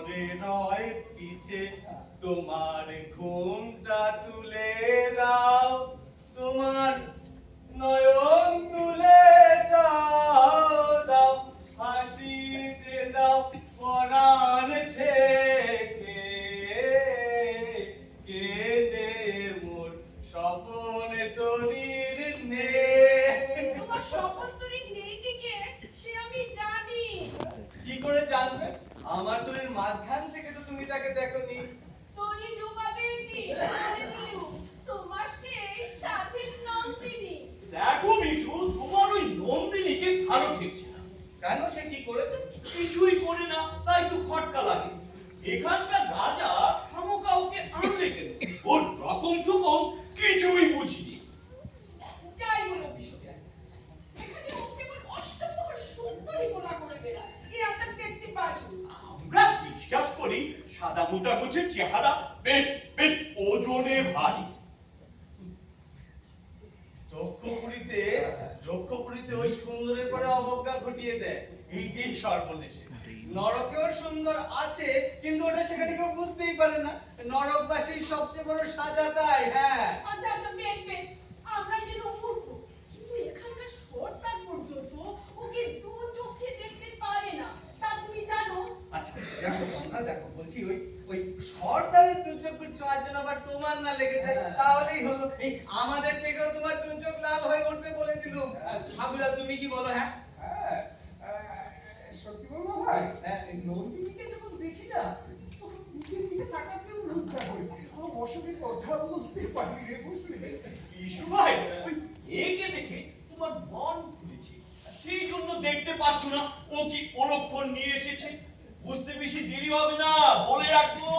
সামনে নয় পিছে, তোমার ঘুমটা তুলে দাও, তোমার নয়ন তুলে চাও দাও, হাসিতে দাও পরাণ ছেকে, কেনে মোর স্বপন তরীর নে। তোমার স্বপন তরীর নেই কে সে আমি জানি। কি করে জানবে? আমার তরীর মাঝখান থেকে তো তুমি তাকে দেখোনি। তরী ডুবাবে কি বলে দিলু, তোমার সেই সাথীর নন্দিনী। দেখো বিশু, তোমার ওই নন্দিনীকে ভালো ঠেকছে না। কেন, সে কি করেছে? কিছুই করে না, তাই তো খটকা লাগে। এখানকার রাজা খামোকা ওকে আনলে কেন? ওর রকম সকম কিছুই বুঝিনি। যাই বলো বিশ্বজ্ঞান, এখানে ওকে কেবল অষ্টপ্রহর সুন্দরী গোলা করে বেড়ায়, এ আমরা দেখতে পারি। আমরা বিশ্বাস করি সাদা মোটা গোছের চেহারা বেশ বেশ ওজনে ভারী। যক্ষপুরীতে ওই সুন্দরের পরে অবজ্ঞা ঘটিয়ে দেয়, এইটাই সর্বনেশে। নরকেও সুন্দর আছে, কিন্তু ওটা সেখানে কেউ বুঝতেই পারে না। নরকবাসীর সবচেয়ে বড় সাজা তাই। হ্যাঁ, আচ্ছা আচ্ছা, বেশ বেশ, আমরা যেন মূর্খ, কিন্তু এখানকার সর্দার পর্যন্ত ওকে দু চোখে দেখতে পারে না, তা তুমি জানো? আচ্ছা দেখো তোমরা, দেখো বলছি, ওই ওই সর্দারের দু চোখের ছোঁয়ার জন্য আবার তোমার না লেগে যায়, তাহলেই হলো। এই আমাদের থেকেও তোমার দু চোখ লাল হয়ে উঠবে বলে দিলুম। ঠাকুরা, তুমি কি বলো? হ্যাঁ, সত্যি বলবো ভাই, নন্দিনীকে যখন দেখি না, তখন নিজের দিকে তাকাতেও লজ্জা করি। আমার অসুখে কথা বলতে পারি রে, বুঝলি? বিশু ভাই, ওই একে দেখে তোমার মন খুলেছে, সেই জন্য দেখতে পাচ্ছ না ও কি অলক্ষণ নিয়ে এসেছে। বুঝতে বেশি দেরি হবে না, বলে রাখবো।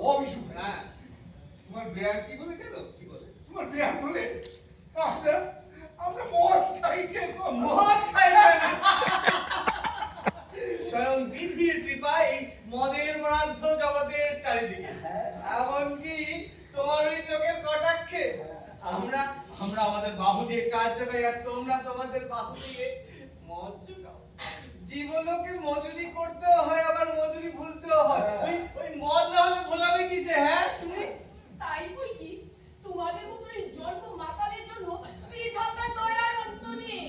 ও বিশু, হ্যাঁ, তোমার ব্যায়াম কি বলে গেল? কি বলে? তোমার ব্যায়াম বলে আমরা আমরা মদ খাই কেন? মদ খাই না। স্বয়ং বিধির কৃপায় মদের মারাধ্য জগতের চারিদিকে, এমনকি তোমার ওই চোখের কটাক্ষে আমরা আমরা আমাদের বাহু দিয়ে কাজ জোগাই, আর তোমরা তোমাদের বাহু দিয়ে মদ জোগাও। জীবলোকে মজুরি করতেও হয়, আবার মজুরি ভুলতেও হয়। ওই ওই মদ না হলে ভোলাবে কিসে? হ্যাঁ শুনি। তাই বই কি তোমাদের মতো এই জন্ম মাতালের জন্য বিধাতার দয়ার অন্ত নেই,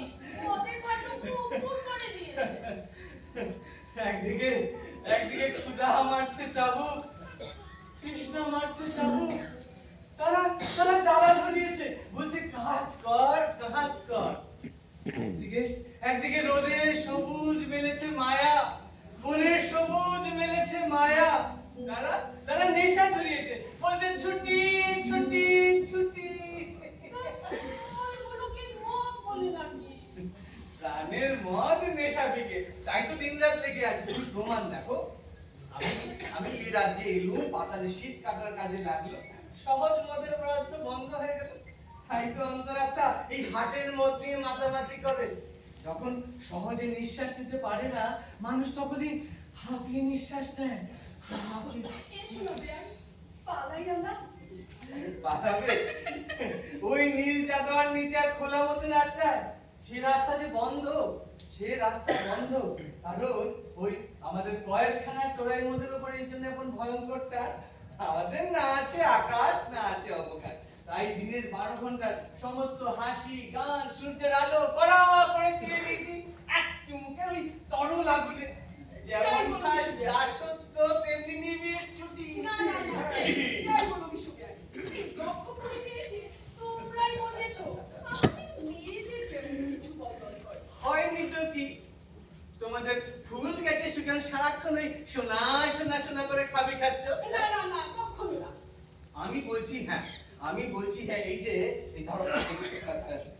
মদের ভাণ্ড পুকুর করে দিয়েছে। একদিকে একদিকে ক্ষুধা মারছে চাবুক, তৃষ্ণা মারছে চাবুক, তারা তারা জ্বালা ধরিয়েছে, বলছে কাজ কর কাজ কর। একদিকে একদিকে রোদের সবুজ মেলেছে মায়া, বনের সবুজ মেলেছে মায়া, তারা তারা নেশা ধরিয়েছে, বলছে ছুটি ছুটি ছুটি। ওইগুলোকে মদ বলে নাকি? প্রাণের মদ নেশা ফিকে, তাই তো দিন রাত লেগে আছে। তুমি প্রমাণ দেখো। আমি আমি এই রাজ্যে এলুম, পাতালে শীত কাটার কাজে লাগলো, সহজ মদের পদার্থ বন্ধ হয়ে গেল। তাই তো অন্তরাত্মা এই হাটের মধ্যে মাতামাতি করে। যখন সহজে নিঃশ্বাস নিতে পারে না মানুষ, তখনই হাঁপিয়ে নিঃশ্বাস নেয়। হাঁপিয়ে এসো না বেয়াই, পালাই আমরা। পালাবে? ওই নীল চাদর নিচে আর খোলা মধ্যে আটকায়, সে রাস্তা যে বন্ধ, সে রাস্তা বন্ধ। কারণ ওই আমাদের কয়েকখানার চোরাই মদের উপরে এই জন্য এখন ভয়ঙ্করটা, আমাদের না আছে আকাশ, না আছে অবকাশ। তাই দিনের 12 ঘন্টার সমস্ত হাসি গান সূর্যের আলো কড়া করে ছুঁয়ে দিয়েছি এক চুমুকে ওই তরল আগুনে। যেমন খায় দাসত্ব, তেমনি নিবিড় ছুটি। না না না, যাই বলো বিশ্বজ্ঞান, এই যক্ষপুরীতে এসে তোমরাই বলেছো আমাদের মেয়েদের কেমন কিছু বদল করে। হয়নি তো কি, তোমাদের ফুল গেছে সুগান, সারাক্ষণ ওই সোনা সোনা সোনা করে খাবি খাচ্ছ। না না না, কখনো না। আমি বলছি হ্যাঁ, আমি বলছি হ্যাঁ, এই যে এই ধরো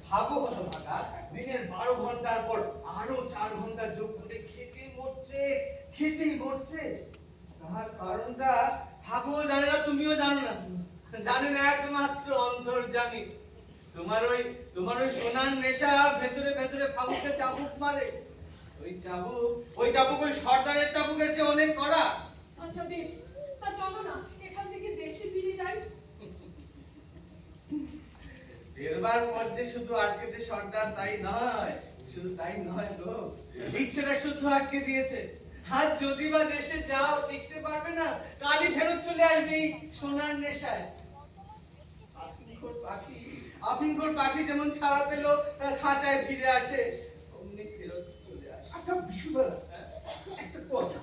ভাগো হতো ভাগা, দিনের 12 ঘন্টার পর আরো 4 ঘন্টা যোগ করে খেতেই মরছে। তার কারণটা ভাগো জানে না, তুমিও জানো না, জানে না একমাত্র অন্তর্জামী। তোমার ওই সোনার নেশা ভেতরে ভেতরে ফাগুকে চাবুক মারে। ওই চাবুক ওই সর্দারের চাবুকের চেয়ে অনেক কড়া। আচ্ছা বেশ, তা চলো না এখান থেকে দেশে ফিরে যাই। ফেরবার পর যে শুধু আটকেছে সর্দার তাই নয়, শুধু তাই নয় গো, ইচ্ছেটা শুধু আটকে দিয়েছে। আজ যদি বা দেশে যাও টিকতে পারবে না, কালই ফেরত চলে আসবে এই সোনার নেশায়। আফিংখোর পাখি যেমন ছাড়া পেল খাঁচায় ফিরে আসে, অমনি ফেরত চলে আসে। আচ্ছা বিশুদাদা, একটা কথা